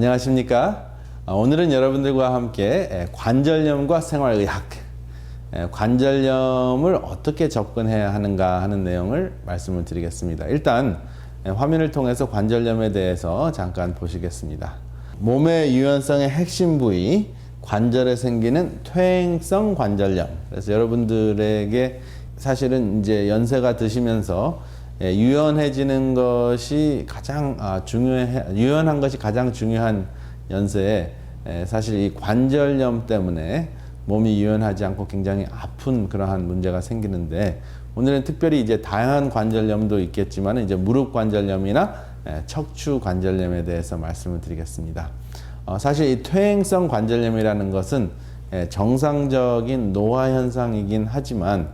안녕하십니까? 오늘은 여러분들과 함께 관절염과 생활의학, 관절염을 어떻게 접근해야 하는가 하는 내용을 말씀을 드리겠습니다. 일단 화면을 통해서 관절염에 대해서 잠깐 보시겠습니다. 몸의 유연성의 핵심 부위, 관절에 생기는 퇴행성 관절염. 그래서 여러분들에게 사실은 이제 연세가 드시면서 유연해지는 것이 가장 유연한 것이 가장 중요한 연세에 사실 이 관절염 때문에 몸이 유연하지 않고 굉장히 아픈 그러한 문제가 생기는데, 오늘은 특별히 이제 다양한 관절염도 있겠지만 이제 무릎 관절염이나 척추 관절염에 대해서 말씀을 드리겠습니다. 사실 이 퇴행성 관절염이라는 것은 정상적인 노화 현상이긴 하지만,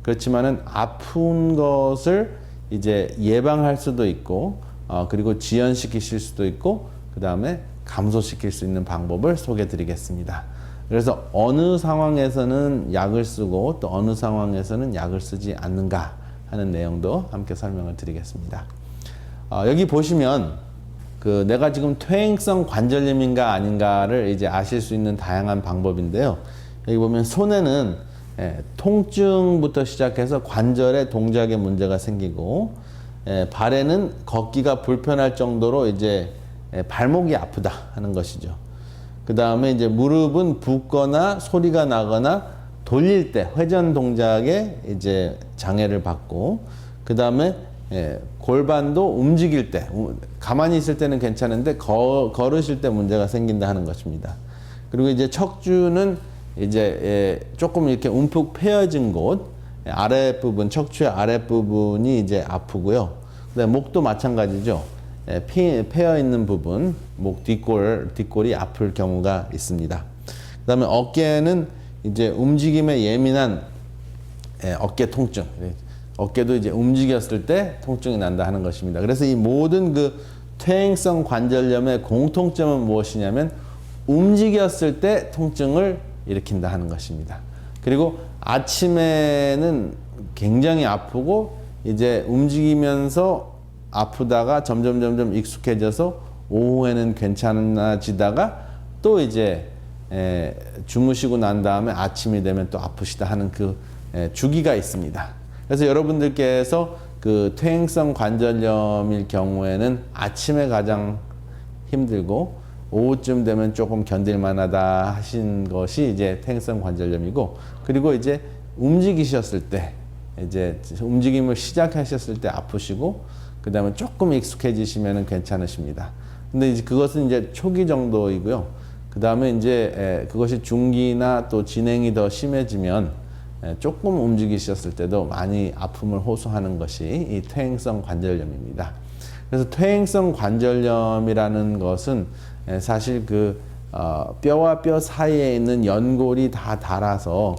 그렇지만은 아픈 것을 이제 예방할 수도 있고, 그리고 지연시키실 수도 있고, 그 다음에 감소시킬 수 있는 방법을 소개해 드리겠습니다. 그래서 어느 상황에서는 약을 쓰고 또 어느 상황에서는 약을 쓰지 않는가 하는 내용도 함께 설명을 드리겠습니다. 여기 보시면 내가 지금 퇴행성 관절염인가 아닌가를 이제 아실 수 있는 다양한 방법인데요. 여기 보면 손에는 통증부터 시작해서 관절에 동작에 문제가 생기고, 발에는 걷기가 불편할 정도로 이제 발목이 아프다 하는 것이죠. 그 다음에 이제 무릎은 붓거나 소리가 나거나 돌릴 때 회전 동작에 이제 장애를 받고, 그 다음에 골반도 움직일 때, 가만히 있을 때는 괜찮은데 걸으실 때 문제가 생긴다 하는 것입니다. 그리고 이제 척추는 이제 조금 이렇게 움푹 패여진 곳, 아랫부분, 척추의 아랫부분이 이제 아프고요. 그다음에 목도 마찬가지죠. 패여 있는 부분, 목 뒷골이 아플 경우가 있습니다. 그다음에 어깨는 이제 움직임에 예민한 어깨 통증, 어깨도 이제 움직였을 때 통증이 난다 하는 것입니다. 그래서 이 모든 퇴행성 관절염의 공통점은 무엇이냐면 움직였을 때 통증을 일으킨다 하는 것입니다. 그리고 아침에는 굉장히 아프고 이제 움직이면서 아프다가 점점 익숙해져서 오후에는 괜찮아지다가 또 이제 주무시고 난 다음에 아침이 되면 또 아프시다 하는 주기가 있습니다. 그래서 여러분들께서 퇴행성 관절염일 경우에는 아침에 가장 힘들고 오후쯤 되면 조금 견딜만하다 하신 것이 이제 퇴행성 관절염이고, 그리고 이제 움직이셨을 때, 이제 움직임을 시작하셨을 때 아프시고, 그 다음에 조금 익숙해지시면 괜찮으십니다. 근데 이제 그것은 이제 초기 정도이고요. 그 다음에 이제 그것이 중기나 또 진행이 더 심해지면 조금 움직이셨을 때도 많이 아픔을 호소하는 것이 이 퇴행성 관절염입니다. 그래서 퇴행성 관절염이라는 것은 사실 뼈와 뼈 사이에 있는 연골이 다 닳아서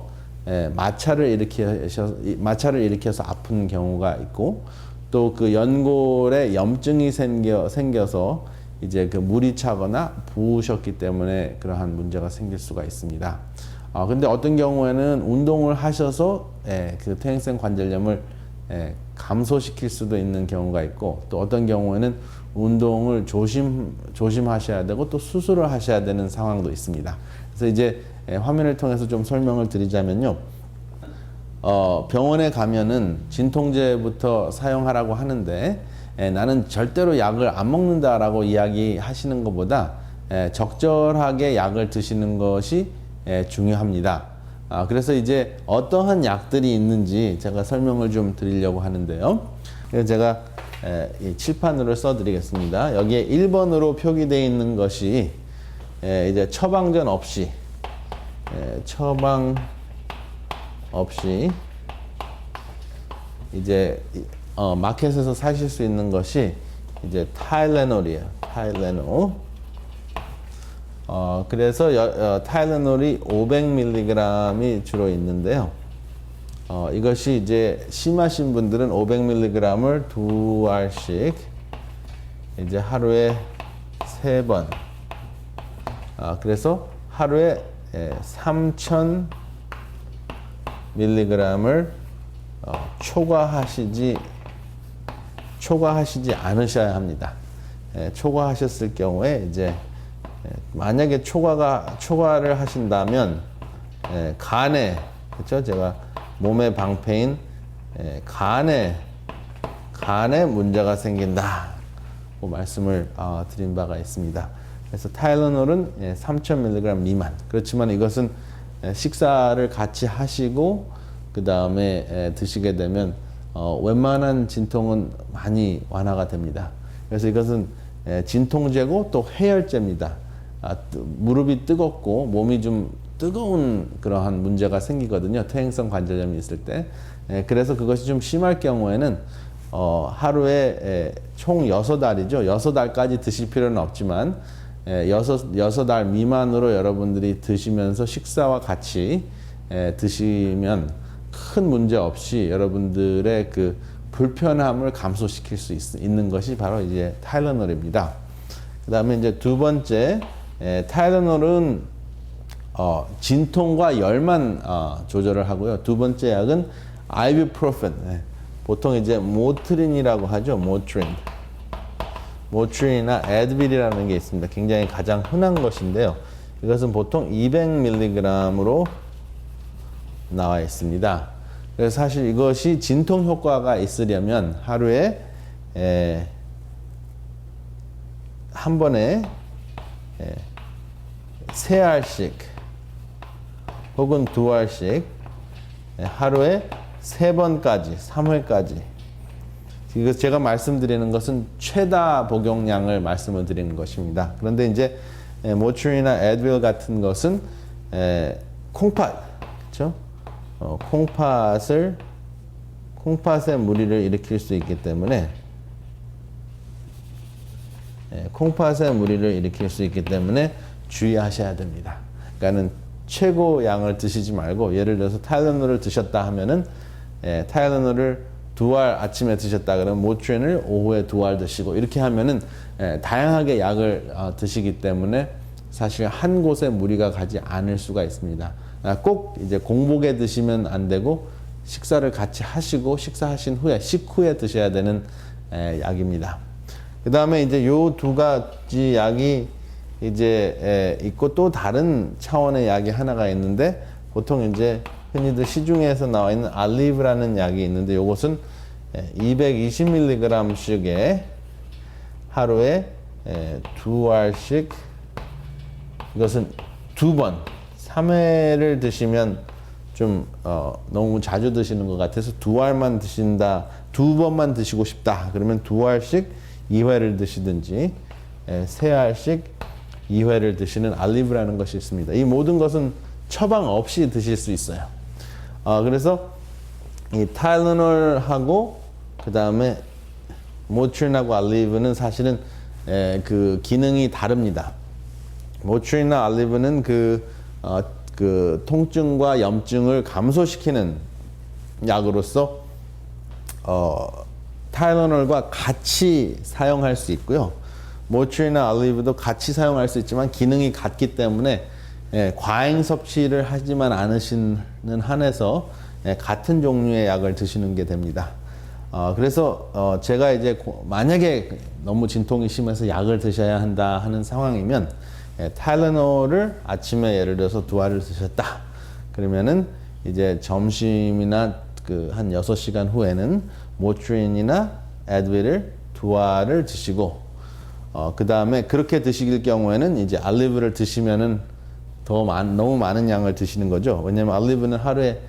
마찰을 일으켜서 아픈 경우가 있고, 또 연골에 염증이 생겨서 이제 물이 차거나 부으셨기 때문에 그러한 문제가 생길 수가 있습니다. 근데 어떤 경우에는 운동을 하셔서 퇴행성 관절염을 감소시킬 수도 있는 경우가 있고, 또 어떤 경우에는 운동을 조심하셔야 되고 또 수술을 하셔야 되는 상황도 있습니다. 그래서 이제 화면을 통해서 좀 설명을 드리자면요. 병원에 가면은 진통제부터 사용하라고 하는데, 나는 절대로 약을 안 먹는다라고 이야기하시는 것보다 적절하게 약을 드시는 것이 중요합니다. 그래서 이제 어떠한 약들이 있는지 제가 설명을 좀 드리려고 하는데요. 그래서 제가 이 칠판으로 써드리겠습니다. 여기에 1번으로 표기되어 있는 것이 이제 처방전 없이 이제 마켓에서 사실 수 있는 것이 이제 타일레놀이에요. 타일레놀. 그래서 타일레놀이 500mg이 주로 있는데요. 이것이 이제 심하신 분들은 500mg을 2알씩 이제 하루에 3번. 그래서 하루에 3000mg을 초과하시지 않으셔야 합니다. 초과하셨을 경우에 이제 만약에 초과를 하신다면 간에, 그렇죠? 제가 몸의 방패인 간에 문제가 생긴다고 말씀을 드린 바가 있습니다. 그래서 타일러놀은 3,000mg 미만. 그렇지만 이것은 식사를 같이 하시고 그 다음에 드시게 되면 웬만한 진통은 많이 완화가 됩니다. 그래서 이것은 진통제고 또 해열제입니다. 무릎이 뜨겁고 몸이 좀 뜨거운 그러한 문제가 생기거든요. 퇴행성 관절염이 있을 때. 그래서 그것이 좀 심할 경우에는 하루에 총 6알이죠. 6알까지 드실 필요는 없지만 6알 미만으로 여러분들이 드시면서 식사와 같이 드시면 큰 문제 없이 여러분들의 그 불편함을 감소시킬 수 있는 것이 바로 이제 타일러놀입니다. 그 다음에 이제 두 번째, 타일러놀은 진통과 열만 조절을 하고요. 두 번째 약은 아이부프로펜, 보통 이제 모트린이라고 하죠. 모트린이나 애드빌이라는 게 있습니다. 굉장히 가장 흔한 것인데요. 이것은 보통 200mg으로 나와 있습니다. 그래서 사실 이것이 진통 효과가 있으려면 하루에 한 번에 3알씩 혹은 2알씩 하루에 3번까지, 3회까지. 이거 제가 말씀드리는 것은 최다 복용량을 말씀을 드리는 것입니다. 그런데 이제 모트린이나 애드빌 같은 것은 콩팥, 그렇죠? 콩팥의 무리를 일으킬 수 있기 때문에 주의하셔야 됩니다. 그러니까는 최고 양을 드시지 말고, 예를 들어서 타일러놀을 드셨다 하면은 타일러놀을 2알 아침에 드셨다 그러면 모트린을 오후에 2알 드시고, 이렇게 하면은 다양하게 약을 드시기 때문에 사실 한 곳에 무리가 가지 않을 수가 있습니다. 꼭 이제 공복에 드시면 안 되고 식사를 같이 하시고 식사하신 후에 식후에 드셔야 되는 약입니다. 그 다음에 이제 요 두 가지 약이 이제 있고, 또 다른 차원의 약이 하나가 있는데, 보통 이제 흔히들 시중에서 나와 있는 알리브라는 약이 있는데, 요것은 220mg씩에 하루에 2알씩, 이것은 2번, 3회를 드시면 좀 너무 자주 드시는 것 같아서 2알만 드신다, 2번만 드시고 싶다 그러면 2알씩 2회를 드시든지 3알씩 2회를 드시는 알리브라는 것이 있습니다. 이 모든 것은 처방 없이 드실 수 있어요. 그래서 이 타일러놀하고 그 다음에 모트린하고 알리브는 사실은 그 기능이 다릅니다. 모트린이나 알리브는 그 통증과 염증을 감소시키는 약으로서 타일러놀과 같이 사용할 수 있고요. 모트린이나 알리브도 같이 사용할 수 있지만 기능이 같기 때문에 과잉 섭취를 하지만 않으시는 한에서 같은 종류의 약을 드시는 게 됩니다. 그래서 제가 이제 만약에 너무 진통이 심해서 약을 드셔야 한다 하는 상황이면 타일러놀을 아침에 예를 들어서 2알을 드셨다 그러면은 이제 점심이나 그 한 6시간 후에는 모트린이나 애드빌을 2알을 드시고, 그 다음에 그렇게 드실 경우에는 이제 알리브를 드시면은 너무 많은 양을 드시는 거죠. 왜냐면 알리브는 하루에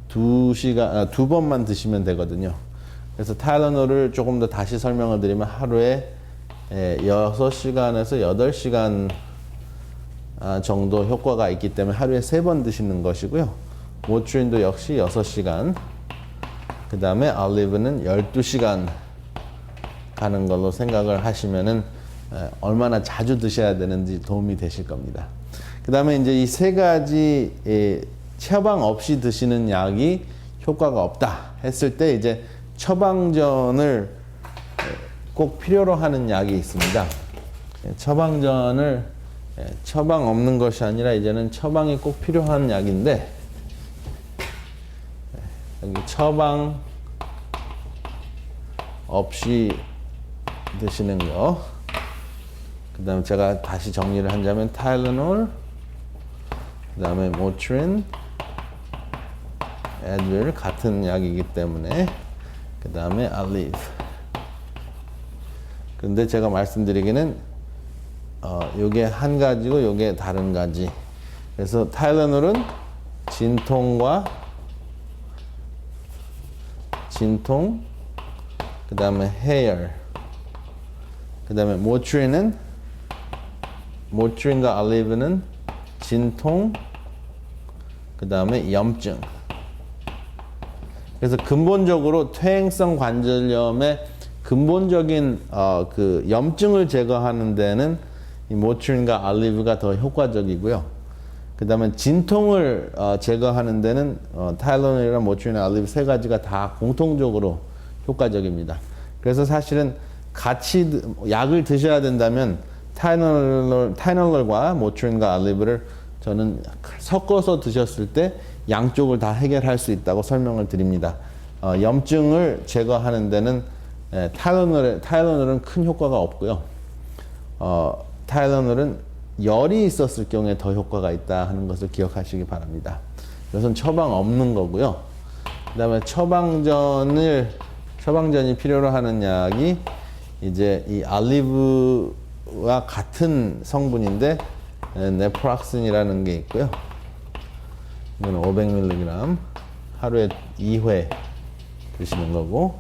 2번만 드시면 되거든요. 그래서 타일러놀을 조금 더 다시 설명을 드리면 하루에 6시간에서 8시간 정도 효과가 있기 때문에 하루에 3번 드시는 것이고요. 모트린도 역시 6시간, 그 다음에 알리브는 12시간 가는 걸로 생각을 하시면은 얼마나 자주 드셔야 되는지 도움이 되실 겁니다. 그 다음에 이제 이 세 가지 처방 없이 드시는 약이 효과가 없다 했을 때 이제 처방전을 꼭 필요로 하는 약이 있습니다. 처방전을 처방 없는 것이 아니라 이제는 처방이 꼭 필요한 약인데, 여기 처방 없이 드시는 거, 그 다음에 제가 다시 정리를 한다면 타일러놀, 그 다음에 모트린, 애드윌 같은 약이기 때문에 그 다음에 알리브. 근데 제가 말씀드리기는 요게 한 가지고 요게 다른 가지. 그래서 타일러놀은 진통, 그 다음에 해열, 그 다음에 모트린과 알리브는 진통, 그 다음에 염증. 그래서 근본적으로 퇴행성 관절염의 근본적인 그 염증을 제거하는 데는 이 모트린과 알리브가 더 효과적이고요. 그 다음에 진통을 제거하는 데는 타일러놀이랑 모트린, 알리브 세 가지가 다 공통적으로 효과적입니다. 그래서 사실은 같이 약을 드셔야 된다면 타일러놀과 모트린과 알리브를 저는 섞어서 드셨을 때 양쪽을 다 해결할 수 있다고 설명을 드립니다. 염증을 제거하는 데는 타일러놀은 큰 효과가 없고요. 타일러놀은 열이 있었을 경우에 더 효과가 있다 하는 것을 기억하시기 바랍니다. 이것은 처방 없는 거고요. 그 다음에 처방전이 필요로 하는 약이 이제 이 알리브와 같은 성분인데 네프록신이라는 게 있고요. 이건 500mg 하루에 2회 드시는 거고,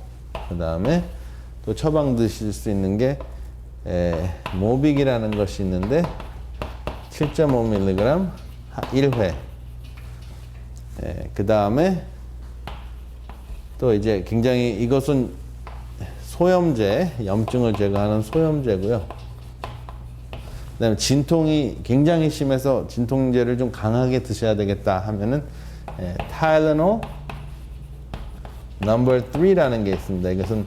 그 다음에 또 처방 드실 수 있는 게 모빅이라는 것이 있는데 7.5mg 1회. 그 다음에 또 이제 굉장히 이것은 소염제, 염증을 제거하는 소염제고요. 그 다음에 진통이 굉장히 심해서 진통제를 좀 강하게 드셔야 되겠다 하면은 타일러놀 넘버 3라는 게 있습니다. 이것은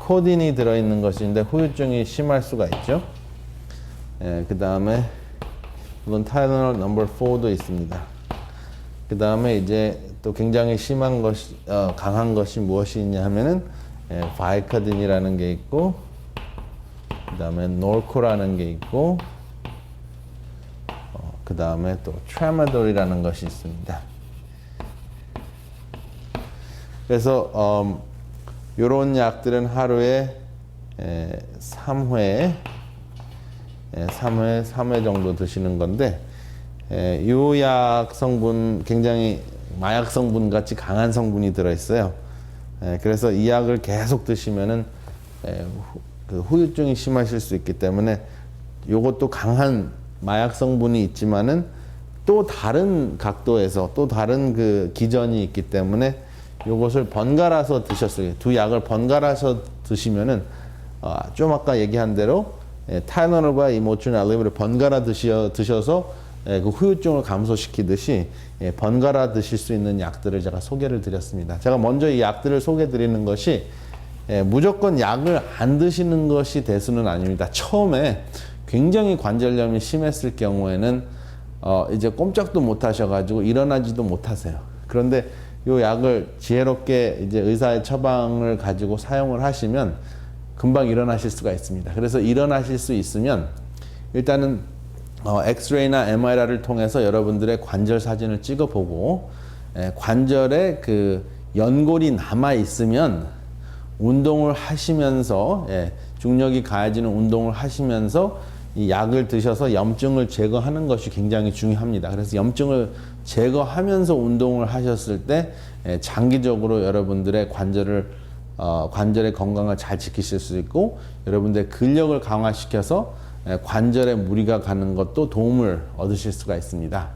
코딘이 들어있는 것인데 후유증이 심할 수가 있죠. 그 다음에 물론 타일러놀 넘버 4도 있습니다. 그 다음에 이제 또 굉장히 심한 것이 강한 것이 무엇이 있냐 하면은 바이카딘이라는 게 있고, 그 다음에 놀코라는 게 있고, 그 다음에 또 트라마돌이라는 것이 있습니다. 그래서 이런 약들은 하루에 3회 정도 드시는 건데, 이 약 성분 굉장히 마약 성분 같이 강한 성분이 들어있어요. 그래서 이 약을 계속 드시면은 그 후유증이 심하실 수 있기 때문에 이것도 강한 마약 성분이 있지만은 또 다른 각도에서 또 다른 그 기전이 있기 때문에 이것을 번갈아서 드셨어요. 두 약을 번갈아서 드시면은 좀 아까 얘기한 대로 타일러놀과 이 모트린, 알리브를 번갈아 드셔서 그 후유증을 감소시키듯이 번갈아 드실 수 있는 약들을 제가 소개를 드렸습니다. 제가 먼저 이 약들을 소개 드리는 것이 무조건 약을 안 드시는 것이 대수는 아닙니다. 처음에 굉장히 관절염이 심했을 경우에는 이제 꼼짝도 못 하셔가지고 일어나지도 못하세요. 그런데 이 약을 지혜롭게 이제 의사의 처방을 가지고 사용을 하시면 금방 일어나실 수가 있습니다. 그래서 일어나실 수 있으면 일단은 엑스레이나 MRI를 통해서 여러분들의 관절 사진을 찍어보고 관절에 그 연골이 남아 있으면 운동을 하시면서 중력이 가해지는 운동을 하시면서 이 약을 드셔서 염증을 제거하는 것이 굉장히 중요합니다. 그래서 염증을 제거하면서 운동을 하셨을 때 장기적으로 여러분들의 관절의 건강을 잘 지키실 수 있고 여러분들의 근력을 강화시켜서 관절에 무리가 가는 것도 도움을 얻으실 수가 있습니다.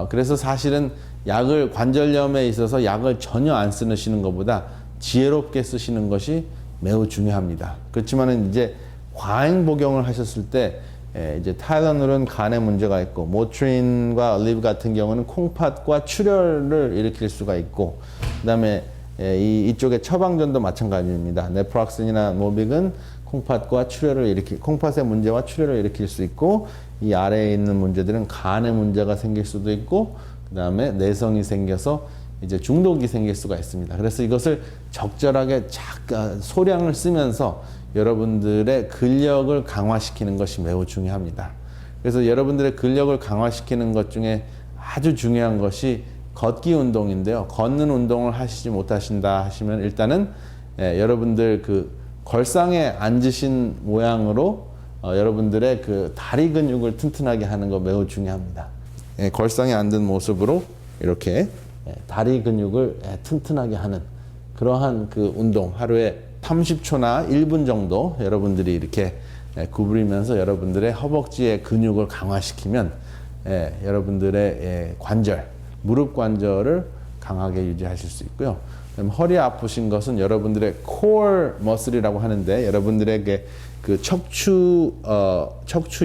그래서 사실은 관절염에 있어서 약을 전혀 안 쓰시는 것보다 지혜롭게 쓰시는 것이 매우 중요합니다. 그렇지만은 이제 과잉 복용을 하셨을 때 이제 타일러놀은 간에 문제가 있고 모트린과 알리브 같은 경우는 콩팥과 출혈을 일으킬 수가 있고, 그다음에 이쪽에 처방전도 마찬가지입니다. 네프록신이나 모빅은 콩팥의 문제와 출혈을 일으킬 수 있고, 이 아래에 있는 문제들은 간에 문제가 생길 수도 있고, 그다음에 내성이 생겨서 이제 중독이 생길 수가 있습니다. 그래서 이것을 적절하게 소량을 쓰면서 여러분들의 근력을 강화시키는 것이 매우 중요합니다. 그래서 여러분들의 근력을 강화시키는 것 중에 아주 중요한 것이 걷기 운동인데요. 걷는 운동을 하시지 못하신다 하시면 일단은 여러분들 그 걸상에 앉으신 모양으로 여러분들의 그 다리 근육을 튼튼하게 하는 거 매우 중요합니다. 걸상에 앉은 모습으로 이렇게 다리 근육을 튼튼하게 하는 그러한 그 운동 하루에 30초나 1분 정도 여러분들이 이렇게 구부리면서 여러분들의 허벅지의 근육을 강화시키면 여러분들의 관절, 무릎 관절을 강하게 유지하실 수 있고요. 허리 아프신 것은 여러분들의 코어 머슬이라고 하는데 여러분들에게 그 척추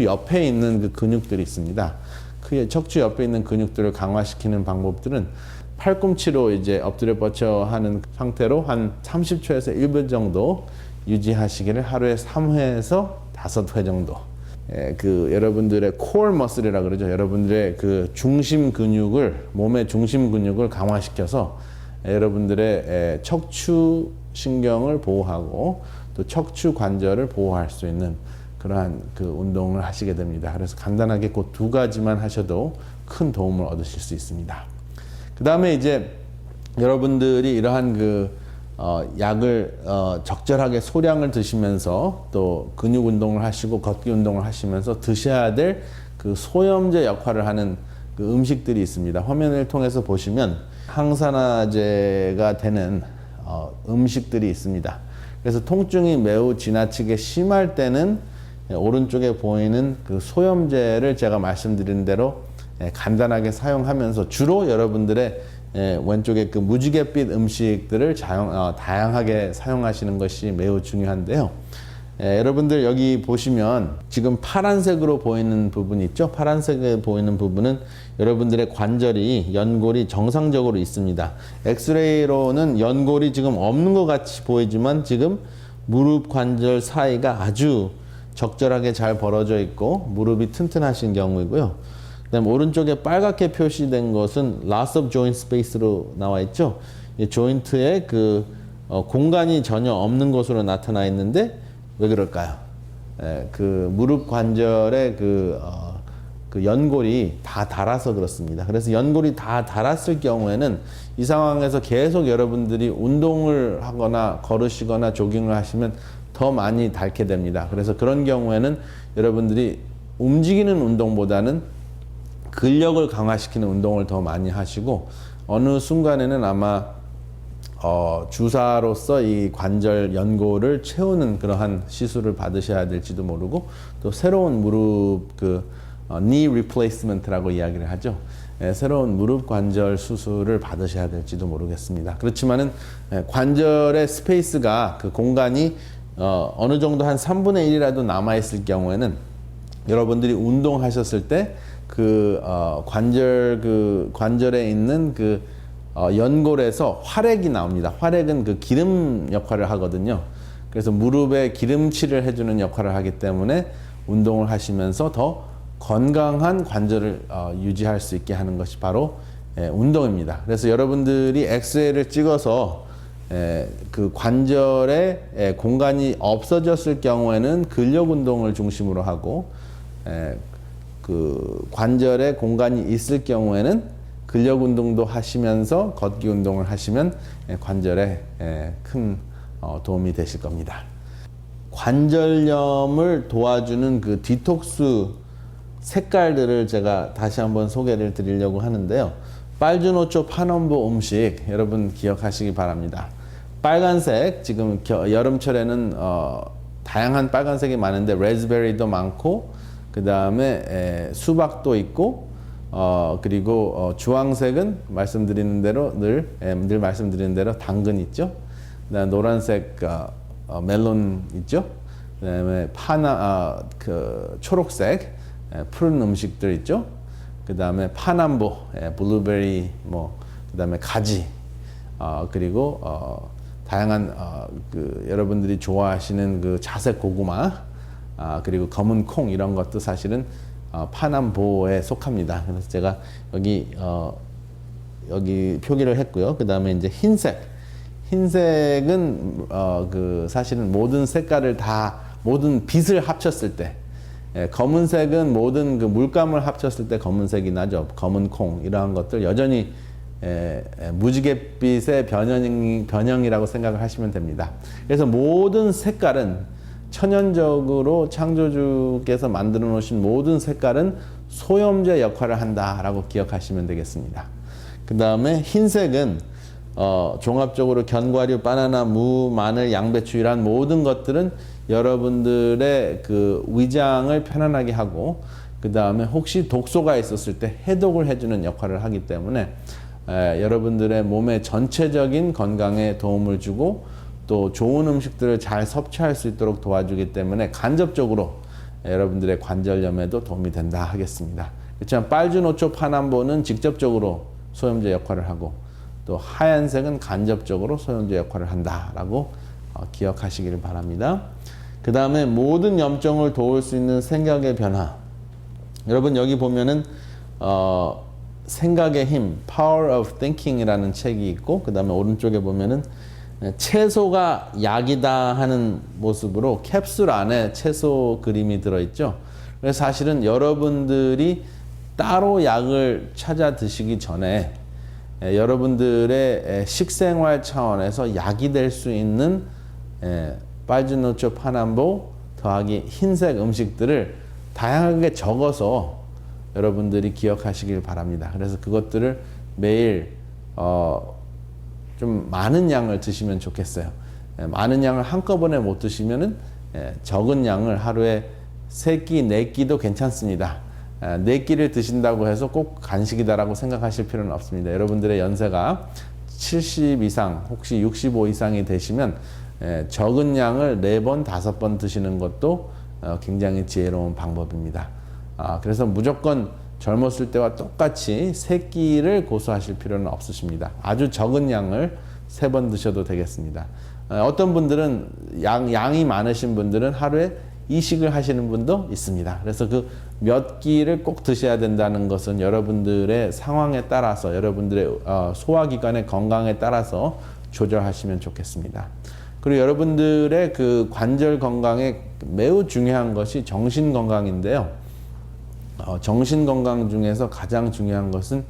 옆에 있는 그 근육들이 있습니다. 그 척추 옆에 있는 근육들을 강화시키는 방법들은 팔꿈치로 이제 엎드려 뻗쳐 하는 상태로 한 30초에서 1분 정도 유지하시기를 하루에 3회에서 5회 정도. 그 여러분들의 코어 머슬이라 그러죠. 여러분들의 그 중심 근육을 몸의 중심 근육을 강화시켜서 여러분들의 척추 신경을 보호하고 또 척추 관절을 보호할 수 있는 그러한 그 운동을 하시게 됩니다. 그래서 간단하게 그 두 가지만 하셔도 큰 도움을 얻으실 수 있습니다. 그 다음에 이제 여러분들이 이러한 그 약을 적절하게 소량을 드시면서 또 근육 운동을 하시고 걷기 운동을 하시면서 드셔야 될 그 소염제 역할을 하는 그 음식들이 있습니다. 화면을 통해서 보시면 항산화제가 되는 음식들이 있습니다. 그래서 통증이 매우 지나치게 심할 때는 오른쪽에 보이는 그 소염제를 제가 말씀드린 대로 간단하게 사용하면서 주로 여러분들의 왼쪽에 그 무지갯빛 음식들을 다양하게 사용하시는 것이 매우 중요한데요. 여러분들 여기 보시면 지금 파란색으로 보이는 부분 있죠? 파란색에 보이는 부분은 여러분들의 관절이 연골이 정상적으로 있습니다. 엑스레이로는 연골이 지금 없는 것 같이 보이지만 지금 무릎 관절 사이가 아주 적절하게 잘 벌어져 있고 무릎이 튼튼하신 경우이고요. 그다음 오른쪽에 빨갛게 표시된 것은 loss of joint space로 나와 있죠. 이 조인트에 그 공간이 전혀 없는 것으로 나타나 있는데 왜 그럴까요? 그 무릎 관절에 그 연골이 다 닳아서 그렇습니다. 그래서 연골이 다 닳았을 경우에는 이 상황에서 계속 여러분들이 운동을 하거나 걸으시거나 조깅을 하시면 더 많이 닳게 됩니다. 그래서 그런 경우에는 여러분들이 움직이는 운동보다는 근력을 강화시키는 운동을 더 많이 하시고 어느 순간에는 아마 주사로서 이 관절 연골을 채우는 그러한 시술을 받으셔야 될지도 모르고 또 새로운 무릎 knee replacement라고 이야기를 하죠. 새로운 무릎 관절 수술을 받으셔야 될지도 모르겠습니다. 그렇지만은 관절의 스페이스가 그 공간이 어느 정도 한 3분의 1이라도 남아 있을 경우에는 여러분들이 운동하셨을 때 관절에 있는 연골에서 활액이 나옵니다. 활액은 그 기름 역할을 하거든요. 그래서 무릎에 기름칠을 해주는 역할을 하기 때문에 운동을 하시면서 더 건강한 관절을 유지할 수 있게 하는 것이 바로 운동입니다. 그래서 여러분들이 엑스레이를 찍어서 그 관절에 공간이 없어졌을 경우에는 근력 운동을 중심으로 하고 그 관절에 공간이 있을 경우에는 근력 운동도 하시면서 걷기 운동을 하시면 관절에 큰 도움이 되실 겁니다. 관절염을 도와주는 그 디톡스 색깔들을 제가 다시 한번 소개를 드리려고 하는데요. 빨주노초 파넘보 음식 여러분 기억하시기 바랍니다. 빨간색, 지금 여름철에는 다양한 빨간색이 많은데 레즈베리도 많고 그 다음에 수박도 있고 그리고 주황색은 말씀드리는 대로 늘 말씀드리는 대로 당근 있죠. 그다음 노란색 멜론 있죠. 그다음에 초록색 푸른 음식들 있죠. 그다음에 파남보 블루베리 그다음에 가지 그리고 다양한 여러분들이 좋아하시는 그 자색 고구마 그리고 검은 콩 이런 것도 사실은 파남보에 속합니다. 그래서 제가 여기 표기를 했고요. 그 다음에 이제 흰색은 그 사실은 모든 색깔을 다 모든 빛을 합쳤을 때, 검은색은 모든 그 물감을 합쳤을 때 검은색이 나죠. 검은 콩 이러한 것들 여전히 무지갯빛의 변형이라고 생각을 하시면 됩니다. 그래서 모든 색깔은 천연적으로 창조주께서 만들어 놓으신 모든 색깔은 소염제 역할을 한다라고 기억하시면 되겠습니다. 그 다음에 흰색은 종합적으로 견과류, 바나나, 무, 마늘, 양배추 이런 모든 것들은 여러분들의 그 위장을 편안하게 하고 그 다음에 혹시 독소가 있었을 때 해독을 해주는 역할을 하기 때문에 여러분들의 몸의 전체적인 건강에 도움을 주고 또 좋은 음식들을 잘 섭취할 수 있도록 도와주기 때문에 간접적으로 여러분들의 관절염에도 도움이 된다 하겠습니다. 그렇지만 빨주노초 파남보는 직접적으로 소염제 역할을 하고 또 하얀색은 간접적으로 소염제 역할을 한다라고 기억하시길 바랍니다. 그 다음에 모든 염증을 도울 수 있는 생각의 변화. 여러분 여기 보면은 생각의 힘, Power of Thinking이라는 책이 있고 그 다음에 오른쪽에 보면은 채소가 약이다 하는 모습으로 캡슐 안에 채소 그림이 들어있죠. 그래서 사실은 여러분들이 따로 약을 찾아 드시기 전에 여러분들의 식생활 차원에서 약이 될 수 있는 빨주노초 파남보 더하기 흰색 음식들을 다양하게 적어서 여러분들이 기억하시길 바랍니다. 그래서 그것들을 매일 좀 많은 양을 드시면 좋겠어요. 많은 양을 한꺼번에 못 드시면은 적은 양을 하루에 3끼, 4끼도 괜찮습니다. 4끼를 드신다고 해서 꼭 간식이다라고 생각하실 필요는 없습니다. 여러분들의 연세가 70 이상 혹시 65 이상이 되시면 적은 양을 4번, 5번 드시는 것도 굉장히 지혜로운 방법입니다. 그래서 무조건 젊었을 때와 똑같이 3끼를 고수하실 필요는 없으십니다. 아주 적은 양을 3번 드셔도 되겠습니다. 어떤 분들은 양이 많으신 분들은 하루에 이식을 하시는 분도 있습니다. 그래서 그 몇 끼를 꼭 드셔야 된다는 것은 여러분들의 상황에 따라서 여러분들의 소화기관의 건강에 따라서 조절하시면 좋겠습니다. 그리고 여러분들의 그 관절 건강에 매우 중요한 것이 정신 건강인데요. 정신 건강 중에서 가장 중요한 것은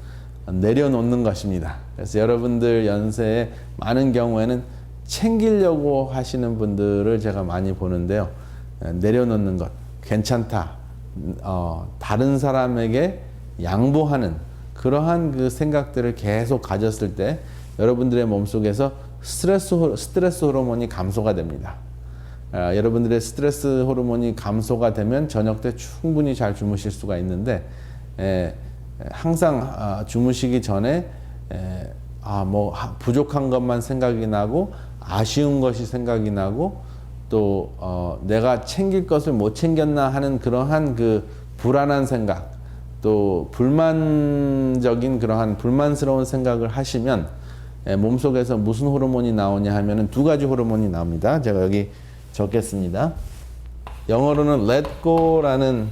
내려놓는 것입니다. 그래서 여러분들 연세에 많은 경우에는 챙기려고 하시는 분들을 제가 많이 보는데요. 내려놓는 것, 괜찮다. 다른 사람에게 양보하는 그러한 그 생각들을 계속 가졌을 때 여러분들의 몸속에서 스트레스 호르몬이 감소가 됩니다. 여러분들의 스트레스 호르몬이 감소가 되면 저녁 때 충분히 잘 주무실 수가 있는데 항상 주무시기 전에 뭐 부족한 것만 생각이 나고 아쉬운 것이 생각이 나고 또 내가 챙길 것을 못 챙겼나 하는 그러한 그 불안한 생각 또 불만적인 그러한 불만스러운 생각을 하시면 몸속에서 무슨 호르몬이 나오냐 하면은 2가지 호르몬이 나옵니다. 제가 여기 적겠습니다. 영어로는 let go라는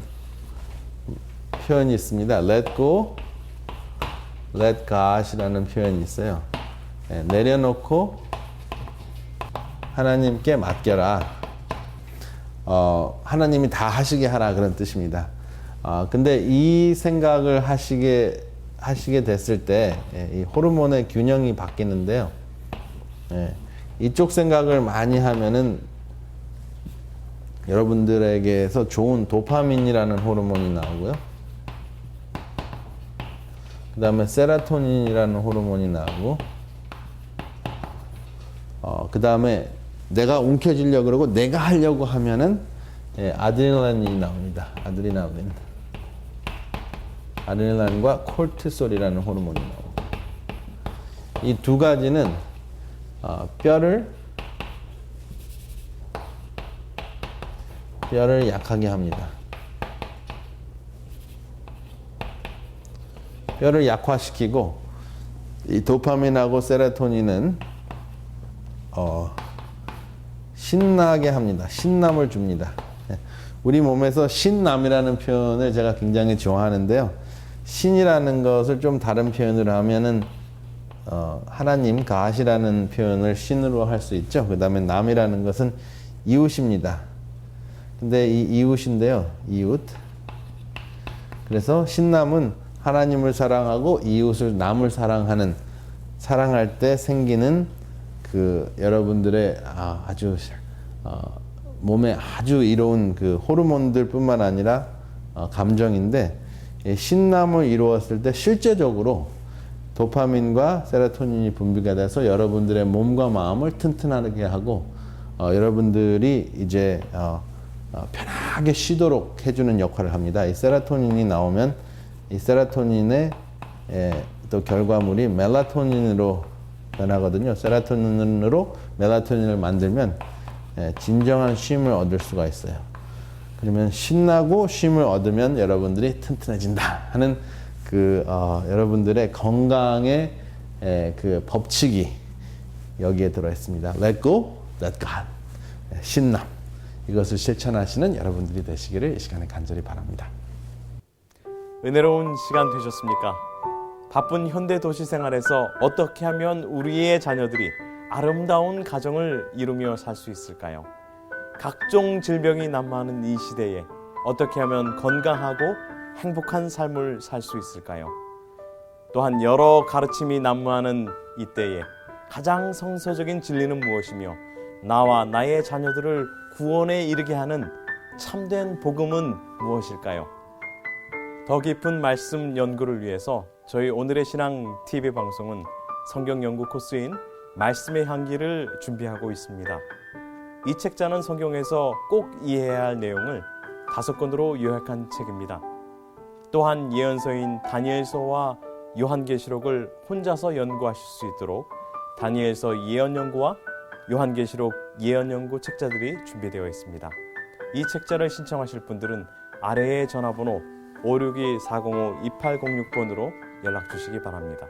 표현이 있습니다. let go, let God이라는 표현이 있어요. 내려놓고 하나님께 맡겨라. 하나님이 다 하시게 하라 그런 뜻입니다. 근데 이 생각을 하시게 됐을 때 이 호르몬의 균형이 바뀌는데요. 이쪽 생각을 많이 하면은 여러분들에게서 좋은 도파민이라는 호르몬이 나오고요. 그 다음에 세로토닌이라는 호르몬이 나오고 그 다음에 내가 움켜쥐려고 그러고 내가 하려고 하면은 아드레날린이 나옵니다. 아드레날린과 콜티솔이라는 호르몬이 나오고 이 2가지는 뼈를 약하게 합니다. 뼈를 약화시키고 이 도파민하고 세로토닌은 신나게 합니다. 신남을 줍니다. 우리 몸에서 신남이라는 표현을 제가 굉장히 좋아하는데요. 신이라는 것을 좀 다른 표현으로 하면은 하나님 가시라는 표현을 신으로 할 수 있죠. 그 다음에 남이라는 것은 이웃입니다. 근데 이 이웃인데요. 이웃. 그래서 신남은 하나님을 사랑하고 이웃을 남을 사랑할 때 생기는 그 여러분들의 아주 몸에 아주 이로운 그 호르몬들뿐만 아니라 감정인데, 신남을 이루었을 때 실제적으로 도파민과 세로토닌이 분비가 돼서 여러분들의 몸과 마음을 튼튼하게 하고 여러분들이 이제 편하게 쉬도록 해주는 역할을 합니다. 이 세로토닌이 나오면 이 세로토닌의 또 결과물이 멜라토닌으로 변하거든요. 세로토닌으로 멜라토닌을 만들면 진정한 쉼을 얻을 수가 있어요. 그러면 신나고 쉼을 얻으면 여러분들이 튼튼해진다 하는 여러분들의 건강의 그 법칙이 여기에 들어 있습니다. Let go, let God. 신남. 이것을 실천하시는 여러분들이 되시기를 이 시간에 간절히 바랍니다. 은혜로운 시간 되셨습니까? 바쁜 현대 도시 생활에서 어떻게 하면 우리의 자녀들이 아름다운 가정을 이루며 살 수 있을까요? 각종 질병이 난무하는 이 시대에 어떻게 하면 건강하고 행복한 삶을 살 수 있을까요? 또한 여러 가르침이 난무하는 이때에 가장 성서적인 진리는 무엇이며 나와 나의 자녀들을 구원에 이르게 하는 참된 복음은 무엇일까요? 더 깊은 말씀 연구를 위해서 저희 오늘의 신앙 TV 방송은 성경 연구 코스인 말씀의 향기를 준비하고 있습니다. 이 책자는 성경에서 꼭 이해해야 할 내용을 5권으로 요약한 책입니다. 또한 예언서인 다니엘서와 요한계시록을 혼자서 연구하실 수 있도록 다니엘서 예언연구와 요한계시록 예언연구 책자들이 준비되어 있습니다. 이 책자를 신청하실 분들은 아래의 전화번호 562-405-2806번으로 연락 주시기 바랍니다.